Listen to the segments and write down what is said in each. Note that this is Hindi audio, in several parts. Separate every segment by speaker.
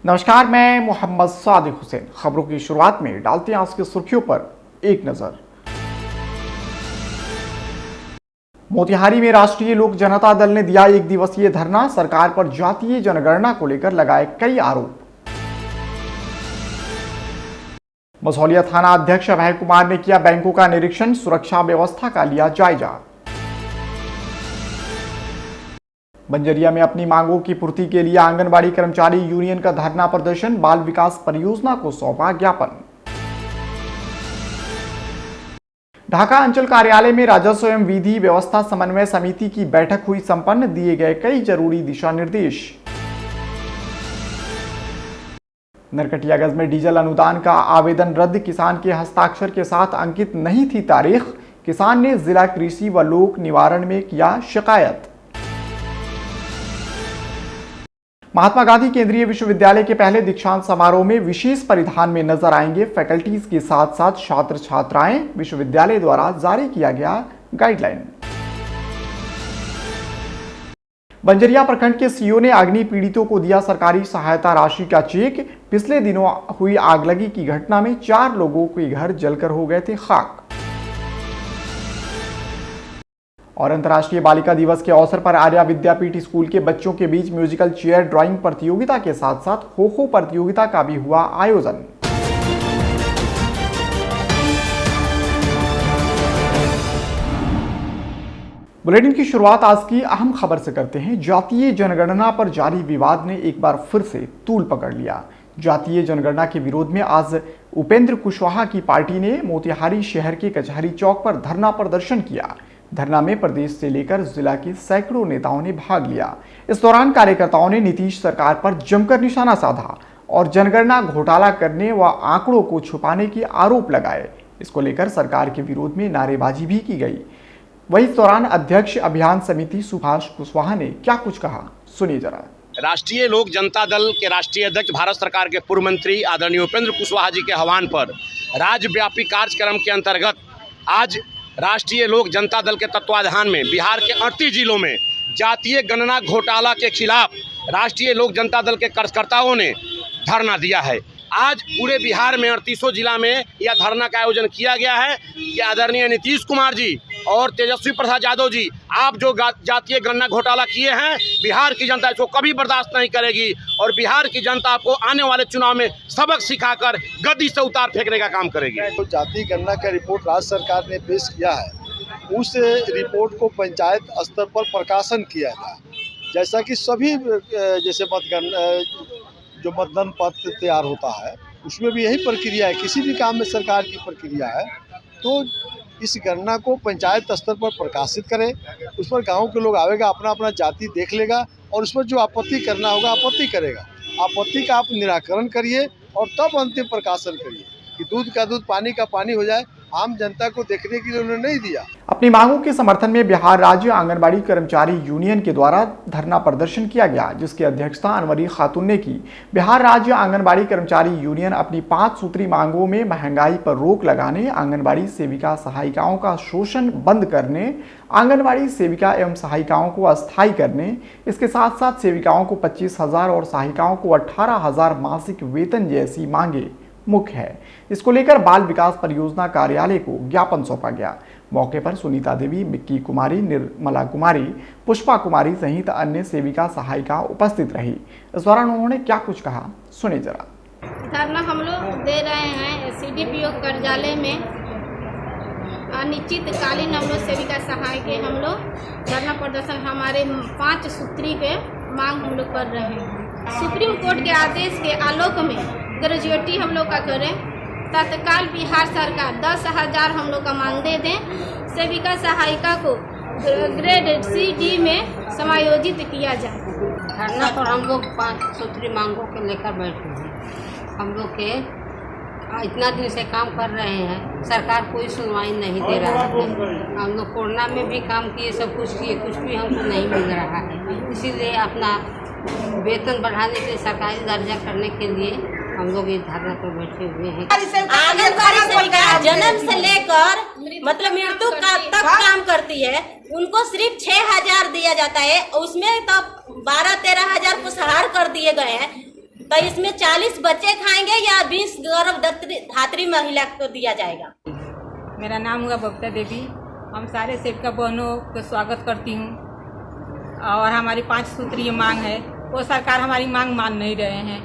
Speaker 1: नमस्कार, मैं मोहम्मद सादिक हुसैन। खबरों की शुरुआत में डालते हैं आज की सुर्खियों पर एक नजर। मोतिहारी में राष्ट्रीय लोक जनता दल ने दिया एक दिवसीय धरना, सरकार पर जातीय जनगणना को लेकर लगाए कई आरोप। मसौलिया थाना अध्यक्ष अभय कुमार ने किया बैंकों का निरीक्षण, सुरक्षा व्यवस्था का लिया जायजा। बंजरिया में अपनी मांगों की पूर्ति के लिए आंगनबाड़ी कर्मचारी यूनियन का धरना प्रदर्शन, बाल विकास परियोजना को सौंपा ज्ञापन। ढाका अंचल कार्यालय में राजस्व एवं विधि व्यवस्था समन्वय समिति की बैठक हुई संपन्न, दिए गए कई जरूरी दिशा निर्देश। नरकटियागंज में डीजल अनुदान का आवेदन रद्द, किसान के हस्ताक्षर के साथ अंकित नहीं थी तारीख, किसान ने जिला कृषि व लोक निवारण में किया शिकायत। महात्मा गांधी केंद्रीय विश्वविद्यालय के पहले दीक्षांत समारोह में विशेष परिधान में नजर आएंगे फैकल्टीज के साथ साथ छात्र छात्राएं, विश्वविद्यालय द्वारा जारी किया गया गाइडलाइन। बंजरिया प्रखंड के सीओ ने अग्नि पीड़ितों को दिया सरकारी सहायता राशि का चेक, पिछले दिनों हुई आगलगी की घटना में 4 लोगों के घर जलकर हो गए थे खाक। और अंतर्राष्ट्रीय बालिका दिवस के अवसर पर आर्या विद्यापीठ स्कूल के बच्चों के बीच म्यूजिकल चेयर ड्राइंग प्रतियोगिता के साथ साथ खो खो प्रतियोगिता का भी हुआ आयोजन। बुलेटिन की शुरुआत आज की अहम खबर से करते हैं। जातीय जनगणना पर जारी विवाद ने एक बार फिर से तूल पकड़ लिया। जातीय जनगणना के विरोध में आज उपेंद्र कुशवाहा की पार्टी ने मोतिहारी शहर के कचहरी चौक पर धरना प्रदर्शन किया। धरना में प्रदेश से लेकर जिला के सैकड़ों नेताओं ने भाग लिया। इस दौरान कार्यकर्ताओं ने नीतीश सरकार पर जमकर निशाना साधा और जनगणना घोटाला करने व आंकड़ों को छुपाने के आरोप लगाए। इसको लेकर सरकार के विरोध में नारेबाजी भी की गई। वहीं इस दौरान अध्यक्ष अभियान समिति सुभाष कुशवाहा ने क्या कुछ कहा, सुनिए जरा।
Speaker 2: राष्ट्रीय लोक जनता दल के राष्ट्रीय अध्यक्ष भारत सरकार के पूर्व मंत्री आदरणीय उपेंद्र कुशवाहा जी के आह्वान पर राज्यव्यापी कार्यक्रम के अंतर्गत आज राष्ट्रीय लोक जनता दल के तत्वाधान में बिहार के 38 जिलों में जातीय गणना घोटाला के खिलाफ राष्ट्रीय लोक जनता दल के कार्यकर्ताओं ने धरना दिया है। आज पूरे बिहार में 38 जिला में यह धरना का आयोजन किया गया है कि आदरणीय नीतीश कुमार जी और तेजस्वी प्रसाद यादव जी, आप जो जातीय गणना घोटाला किए हैं, बिहार की जनता इसको कभी बर्दाश्त नहीं करेगी और बिहार की जनता आपको आने वाले चुनाव में सबक सिखाकर गद्दी से उतार फेंकने का काम करेगी।
Speaker 3: तो जातीय गणना का रिपोर्ट राज्य सरकार ने पेश किया है, उस रिपोर्ट को पंचायत स्तर पर प्रकाशन किया जाए। जैसा कि सभी जैसे जो मतदान पत्र तैयार होता है उसमें भी यही प्रक्रिया है, किसी भी काम में सरकार की प्रक्रिया है। तो इस गणना को पंचायत स्तर पर प्रकाशित करें, उस पर गांव के लोग आवेगा, अपना अपना जाति देख लेगा और उस पर जो आपत्ति करना होगा आपत्ति करेगा। आपत्ति का आप निराकरण करिए और तब अंतिम प्रकाशन करिए कि दूध का दूध पानी का पानी हो जाए। आम जनता को देखने के लिए उन्होंने नहीं दिया। अपनी
Speaker 1: मांगों के समर्थन में बिहार राज्य आंगनबाड़ी कर्मचारी यूनियन के द्वारा धरना प्रदर्शन किया गया, जिसकी अध्यक्षता अनवरी खातून ने की। बिहार राज्य आंगनबाड़ी कर्मचारी यूनियन अपनी 5 सूत्री मांगों में महंगाई पर रोक लगाने, आंगनबाड़ी सेविका सहायिकाओं का शोषण बंद करने, आंगनबाड़ी सेविका एवं सहायिकाओं को अस्थायी करने, इसके साथ साथ सेविकाओं को 25,000 और सहायिकाओं को 18,000 मासिक वेतन जैसी मांगे मुख्य है। इसको लेकर बाल विकास परियोजना कार्यालय को ज्ञापन सौंपा गया। मौके पर सुनीता देवी, मिक्की कुमारी, निर्मला कुमारी, पुष्पा कुमारी सहित अन्य सेविका सहायिका उपस्थित रही। इस दौरान उन्होंने क्या कुछ कहा, सुने जरा।
Speaker 4: धरना हम लोग दे रहे हैं CDPO कार्यालय में। अनिश्चितकालीन हम लोग सेविका सहायक हम लोग धरना प्रदर्शन हमारे 5 सूत्री पे मांग हम लोग कर रहे हैं। सुप्रीम कोर्ट के आदेश के आलोक में ग्रेजुएटी हम लोग का करें, तत्काल बिहार सरकार 10,000 हम लोग का मांग दे दें। सेविका सहायिका को ग्रेड CD में समायोजित किया जाए।
Speaker 5: धरना पर हम लोग 5 सूत्री मांगों को लेकर बैठे हैं। हम लोग के इतना दिन से काम कर रहे हैं, सरकार कोई सुनवाई नहीं दे रहा है। हम लोग कोरोना में भी काम किए, सब कुछ किए, कुछ भी हमको नहीं मिल रहा है। इसीलिए अपना वेतन बढ़ाने के लिए, सरकारी दर्जा करने के लिए हम लोग इस धरना पर बैठे हुए हैं।
Speaker 6: आंगनबाड़ी सेविका जन्म से लेकर मतलब मृत्यु तक काम करती है, उनको सिर्फ 6,000 दिया जाता है। उसमें तो 12-13 हजार को सहार कर दिए गए हैं। तो इसमें 40 बच्चे खाएंगे या 20 गर्भधात्री महिला को दिया जाएगा।
Speaker 7: मेरा नाम हुआ बबीता देवी। हम सारे सेविका बहनों का स्वागत करती हूँ और हमारी 5 सूत्रीय मांग है, वो सरकार हमारी मांग मान नहीं रहे हैं।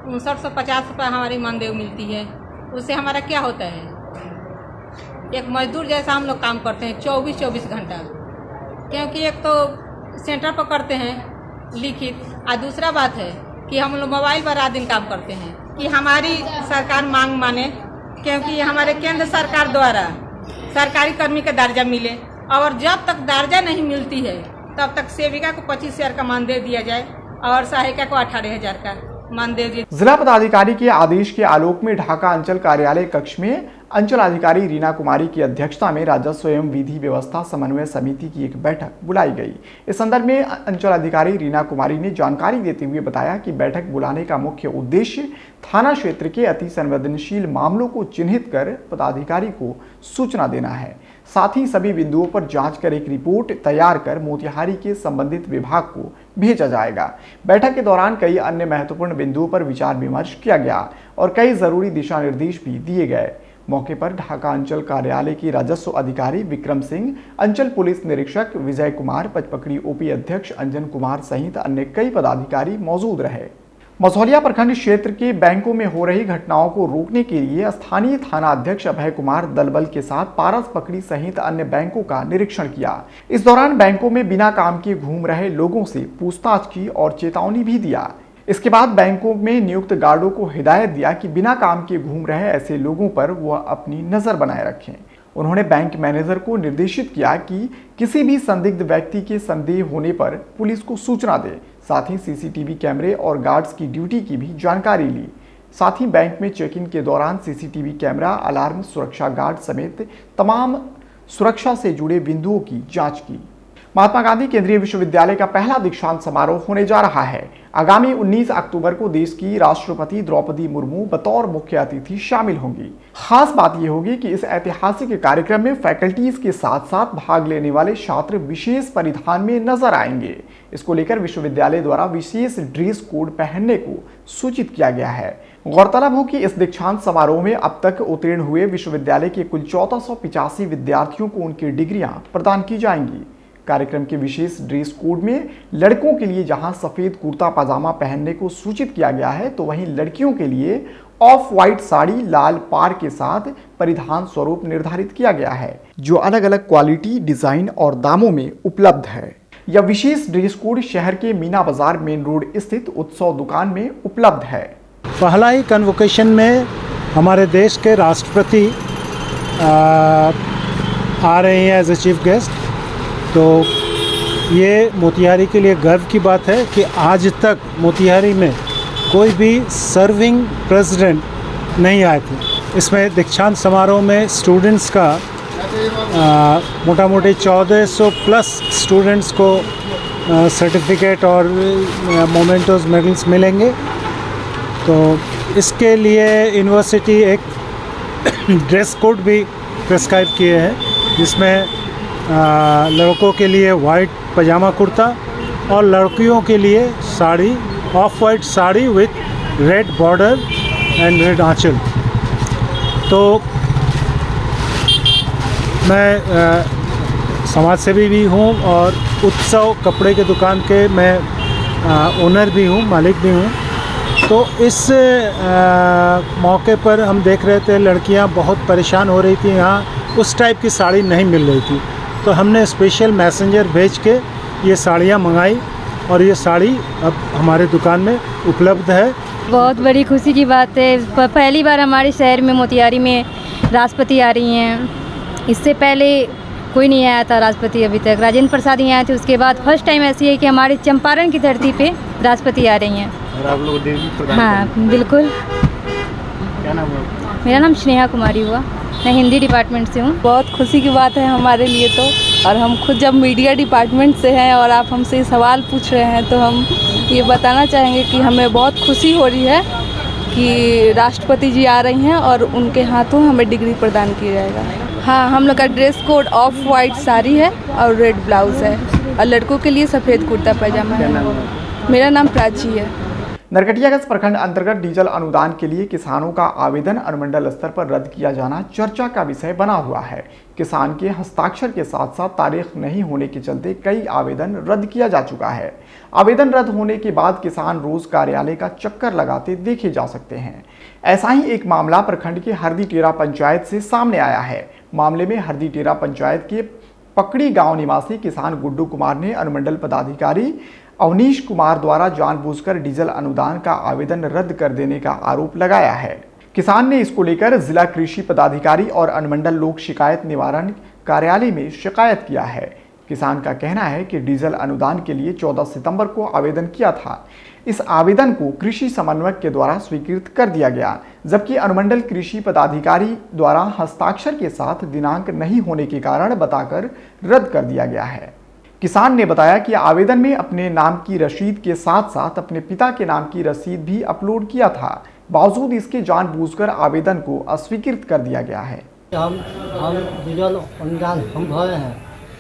Speaker 7: 5950 रुपये हमारी मानदेय मिलती है, उससे हमारा क्या होता है? एक मजदूर जैसा हम लोग काम करते हैं 24-24 घंटा, क्योंकि एक तो सेंटर पर करते हैं लिखित, और दूसरा बात है कि हम लोग मोबाइल पर रात दिन काम करते हैं। कि हमारी सरकार मांग माने, क्योंकि हमारे केंद्र सरकार द्वारा सरकारी कर्मी का दर्जा मिले, और जब तक दर्जा नहीं मिलती है तब तक सेविका को 25,000 का मानदेय दिया जाए और सहायिका को 18,000 का मानदेय।
Speaker 1: जिला पदाधिकारी के आदेश के आलोक में ढाका अंचल कार्यालय कक्ष में अंचल अधिकारी रीना कुमारी की अध्यक्षता में राजस्व एवं विधि व्यवस्था समन्वय समिति की एक बैठक बुलाई गई। इस संदर्भ में अंचल अधिकारी रीना कुमारी ने जानकारी देते हुए बताया कि बैठक बुलाने का मुख्य उद्देश्य थाना क्षेत्र के अति संवेदनशील मामलों को चिन्हित कर पदाधिकारी को सूचना देना है। साथ ही सभी बिंदुओं पर जांच कर एक रिपोर्ट तैयार कर मोतिहारी के संबंधित विभाग को भेजा जाएगा। बैठक के दौरान कई अन्य महत्वपूर्ण बिंदुओं पर विचार विमर्श किया गया और कई जरूरी दिशा निर्देश भी दिए गए। मौके पर ढाका अंचल कार्यालय की राजस्व अधिकारी विक्रम सिंह, अंचल पुलिस निरीक्षक विजय कुमार, पचपकड़ी ओपी अध्यक्ष अंजन कुमार सहित अन्य कई पदाधिकारी मौजूद रहे। मझौलिया प्रखंड क्षेत्र के बैंकों में हो रही घटनाओं को रोकने के लिए स्थानीय थाना अध्यक्ष अभय कुमार दलबल के साथ पारस पकड़ी सहित अन्य बैंकों का निरीक्षण किया। इस दौरान बैंकों में बिना काम के घूम रहे लोगों से पूछताछ की और चेतावनी भी दिया। इसके बाद बैंकों में नियुक्त गार्डों को हिदायत दिया कि बिना काम के घूम रहे ऐसे लोगों पर वह अपनी नजर बनाए रखें। उन्होंने बैंक मैनेजर को निर्देशित किया कि किसी भी संदिग्ध व्यक्ति के संदेह होने पर पुलिस को सूचना दे। साथ ही सीसीटीवी कैमरे और गार्ड्स की ड्यूटी की भी जानकारी ली। साथ ही बैंक में चेक-इन के दौरान सीसीटीवी कैमरा, अलार्म, सुरक्षा गार्ड समेत तमाम सुरक्षा से जुड़े बिंदुओं की जांच की। महात्मा गांधी केंद्रीय विश्वविद्यालय का पहला दीक्षांत समारोह होने जा रहा है। आगामी 19 अक्टूबर को देश की राष्ट्रपति द्रौपदी मुर्मू बतौर मुख्य अतिथि शामिल होंगी। खास बात यह होगी कि इस ऐतिहासिक कार्यक्रम में फैकल्टीज के साथ साथ भाग लेने वाले छात्र विशेष परिधान में नजर आएंगे। इसको लेकर विश्वविद्यालय द्वारा विशेष ड्रेस कोड पहनने को सूचित किया गया है। गौरतलब हो कि इस दीक्षांत समारोह में अब तक उत्तीर्ण हुए विश्वविद्यालय के कुल 1485 विद्यार्थियों को उनकी डिग्रियां प्रदान की जाएंगी। कार्यक्रम के विशेष ड्रेस कोड में लड़कों के लिए जहां सफेद कुर्ता पजामा पहनने को सूचित किया गया है, तो वहीं लड़कियों के लिए ऑफ वाइट साड़ी लाल पार के साथ परिधान स्वरूप निर्धारित किया गया है, जो अलग अलग क्वालिटी, डिजाइन और दामों में उपलब्ध है। यह विशेष ड्रेस कोड शहर के मीना बाजार मेन रोड स्थित उत्सव दुकान में उपलब्ध है।
Speaker 8: पहला ही कन्वोकेशन में हमारे देश के राष्ट्रपति आ रहे हैं एज ए चीफ गेस्ट, तो ये मोतिहारी के लिए गर्व की बात है कि आज तक मोतिहारी में कोई भी सर्विंग प्रेसिडेंट नहीं आए थे। इसमें दीक्षांत समारोह में स्टूडेंट्स का मोटा मोटी 1400 प्लस स्टूडेंट्स को सर्टिफिकेट और मोमेंटोस मेडल्स मिलेंगे। तो इसके लिए यूनिवर्सिटी एक ड्रेस कोड भी प्रिस्क्राइब किए हैं, जिसमें लड़कों के लिए वाइट पजामा कुर्ता और लड़कियों के लिए sari, off white sari with red border and red aanchal. तो मैं समाजसेवी भी हूँ और उत्सव कपड़े के दुकान के मैं ओनर भी हूँ, मालिक भी हूँ। तो इस मौके पर हम देख रहे थे लड़कियाँ बहुत परेशान हो रही थी, यहाँ उस टाइप की साड़ी नहीं मिल रही थी। तो हमने स्पेशल मैसेंजर भेज के ये साड़ियाँ मंगाई और ये साड़ी अब हमारे दुकान में उपलब्ध है।
Speaker 9: बहुत बड़ी खुशी की बात है। पहली बार हमारे शहर में मोतिहारी में राष्ट्रपति आ रही हैं। इससे पहले कोई नहीं आया था राष्ट्रपति अभी तक। राजेंद्र प्रसाद ही आए थे, उसके बाद फर्स्ट टाइम ऐसी है कि हमारे चंपारण की धरती पे राष्ट्रपति आ रही हैं।
Speaker 8: और आप लोग देवी प्रदान
Speaker 9: हाँ बिल्कुल।
Speaker 8: क्या नाम है?
Speaker 9: मेरा नाम स्नेहा कुमारी हुआ, मैं हिंदी डिपार्टमेंट से हूँ।
Speaker 10: बहुत खुशी की बात है हमारे लिए तो, और हम खुद जब मीडिया डिपार्टमेंट से हैं और आप हमसे सवाल पूछ रहे हैं तो हम ये बताना चाहेंगे कि हमें बहुत खुशी हो रही है कि राष्ट्रपति जी आ रही हैं और उनके हाथों हमें डिग्री प्रदान किया जाएगा। हाँ, हम लोग का dress code of white sari है और रेड ब्लाउज़ है, और लड़कों के लिए सफ़ेद कुर्ता पैजामा है। मेरा नाम प्राची है।
Speaker 1: नरकटियागंज प्रखंड अंतर्गत डीजल अनुदान के लिए किसानों का आवेदन अनुमंडल स्तर पर रद्द किया जाना चर्चा का विषय बना हुआ है। किसान के हस्ताक्षर के साथ साथ तारीख नहीं होने के चलते कई आवेदन रद्द किया जा चुका है। आवेदन रद्द होने के बाद किसान रोज कार्यालय का चक्कर लगाते देखे जा सकते हैं। ऐसा ही एक मामला प्रखंड के हरदी टेरा पंचायत से सामने आया है। मामले में हरदी टेरा पंचायत के पकड़ी गांव निवासी किसान गुड्डू कुमार ने अनुमंडल पदाधिकारी अवनीश कुमार द्वारा जानबूझकर डीजल अनुदान का आवेदन रद्द कर देने का आरोप लगाया है। किसान ने इसको लेकर जिला कृषि पदाधिकारी और अनुमंडल लोक शिकायत निवारण कार्यालय में शिकायत किया है। किसान का कहना है कि डीजल अनुदान के लिए 14 सितंबर को आवेदन किया था। इस आवेदन को कृषि समन्वयक के द्वारा स्वीकृत कर दिया गया, जबकि अनुमंडल कृषि पदाधिकारी द्वारा हस्ताक्षर के साथ दिनांक नहीं होने के कारण बताकर रद्द कर दिया गया है। किसान ने बताया कि आवेदन में अपने नाम की रसीद के साथ साथ अपने पिता के नाम की रसीद भी अपलोड किया था, बावजूद इसके जानबूझकर आवेदन को अस्वीकृत कर दिया गया है।
Speaker 11: हम डीजल अनुदान हम भरे हैं,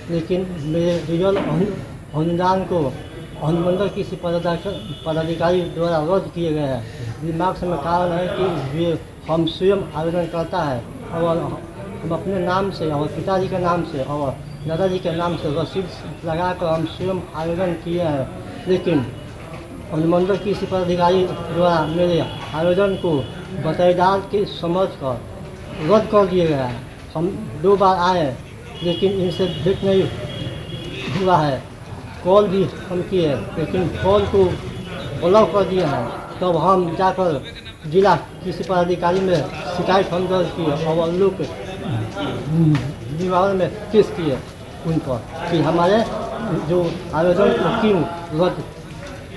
Speaker 11: लेकिन मेरे डीजल अनुदान को अनुमंडल कृषि पदाधिकारी द्वारा रद्द किए गए हैं। दिमाग से कारण है कि ये हम स्वयं आवेदन करता है और हम अपने नाम से और पिताजी के नाम से और दादाजी के नाम से रसीद लगाकर हम स्वयं आवेदन किए हैं, लेकिन अनुमंडल कृषि पदाधिकारी द्वारा मेरे आवेदन को बतईदार के समझ कर रद्द कर दिए गया है। हम 2 बार आए, लेकिन इनसे भेंट नहीं हुआ है। कॉल भी हम किए, लेकिन कॉल को ब्लॉक कर दिए हैं। तब हम जाकर जिला कृषि पदाधिकारी में शिकायत हम दर्ज किए और लोग निवारण में केस किए उन पर कि हमारे जो आवेदन को क्यों रद्द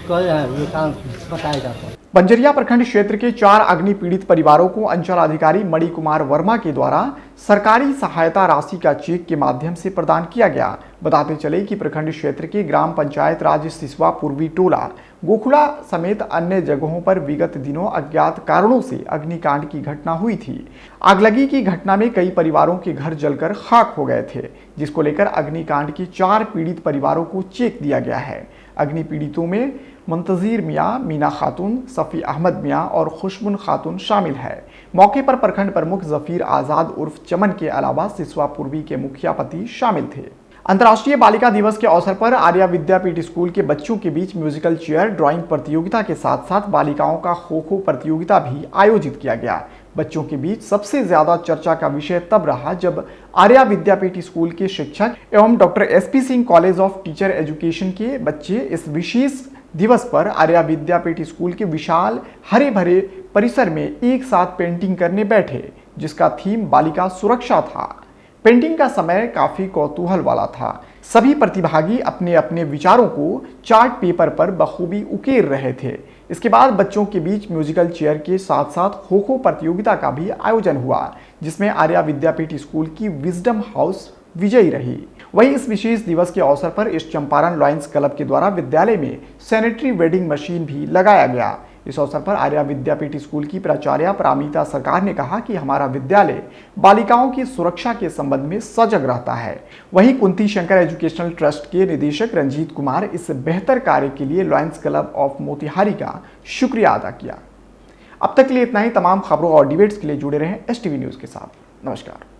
Speaker 11: कर रहे हैं, ये कारण बताया जाता है।
Speaker 1: बंजरिया प्रखंड क्षेत्र के 4 अग्नि पीड़ित परिवारों को अंचल अधिकारी मणि कुमार वर्मा के द्वारा सरकारी सहायता राशि का चेक के माध्यम से प्रदान किया गया। बताते चले कि प्रखंड क्षेत्र के ग्राम पंचायत राज सिसवा पूर्वी टोला गोखुड़ा समेत अन्य जगहों पर विगत दिनों अज्ञात कारणों से अग्निकांड की घटना हुई थी। आगलगी की घटना में कई परिवारों के घर जलकर खाक हो गए थे, जिसको लेकर अग्निकांड के 4 पीड़ित परिवारों को चेक दिया गया है। अग्नि पीड़ितों में मुंतजीर मियाँ, मीना खातून, सफ़ी अहमद मियाँ और खुशबुन खातून शामिल है। मौके पर प्रखंड प्रमुख जफीर आज़ाद उर्फ चमन के अलावा सिसवा पूर्वी के मुखिया पति शामिल थे। अंतर्राष्ट्रीय बालिका दिवस के अवसर पर आर्या विद्यापीठ स्कूल के बच्चों के बीच म्यूजिकल चेयर ड्राइंग प्रतियोगिता के साथ साथ बालिकाओं का खो खो प्रतियोगिता भी आयोजित किया गया। बच्चों के बीच सबसे ज्यादा चर्चा का विषय तब रहा जब आर्या विद्यापीठ स्कूल के शिक्षक एवं doctor SP Singh college of teacher education के बच्चे इस विशेष दिवस पर आर्या विद्यापीठ स्कूल के विशाल हरे भरे परिसर में एक साथ पेंटिंग करने बैठे, जिसका थीम बालिका सुरक्षा था। पेंटिंग का समय काफी कौतूहल वाला था। सभी प्रतिभागी अपने अपने विचारों को चार्ट पेपर पर बखूबी उकेर रहे थे। इसके बाद बच्चों के बीच म्यूजिकल चेयर के साथ साथ खो खो प्रतियोगिता का भी आयोजन हुआ, जिसमें आर्या विद्यापीठ स्कूल की विजडम हाउस विजयी रही। वहीं इस विशेष दिवस के अवसर पर इस चंपारण लॉयंस क्लब के द्वारा विद्यालय में सैनिटरी वेंडिंग मशीन भी लगाया गया। इस अवसर पर आर्या विद्यापीठ स्कूल की प्राचार्य परामिता सरकार ने कहा कि हमारा विद्यालय बालिकाओं की सुरक्षा के संबंध में सजग रहता है। वहीं कुंती शंकर एजुकेशनल ट्रस्ट के निदेशक रंजीत कुमार इस बेहतर कार्य के लिए लॉयंस क्लब ऑफ मोतिहारी का शुक्रिया अदा किया। अब तक के लिए इतना ही। तमाम खबरों और डिबेट्स के लिए जुड़े रहें STV न्यूज़ के साथ। नमस्कार।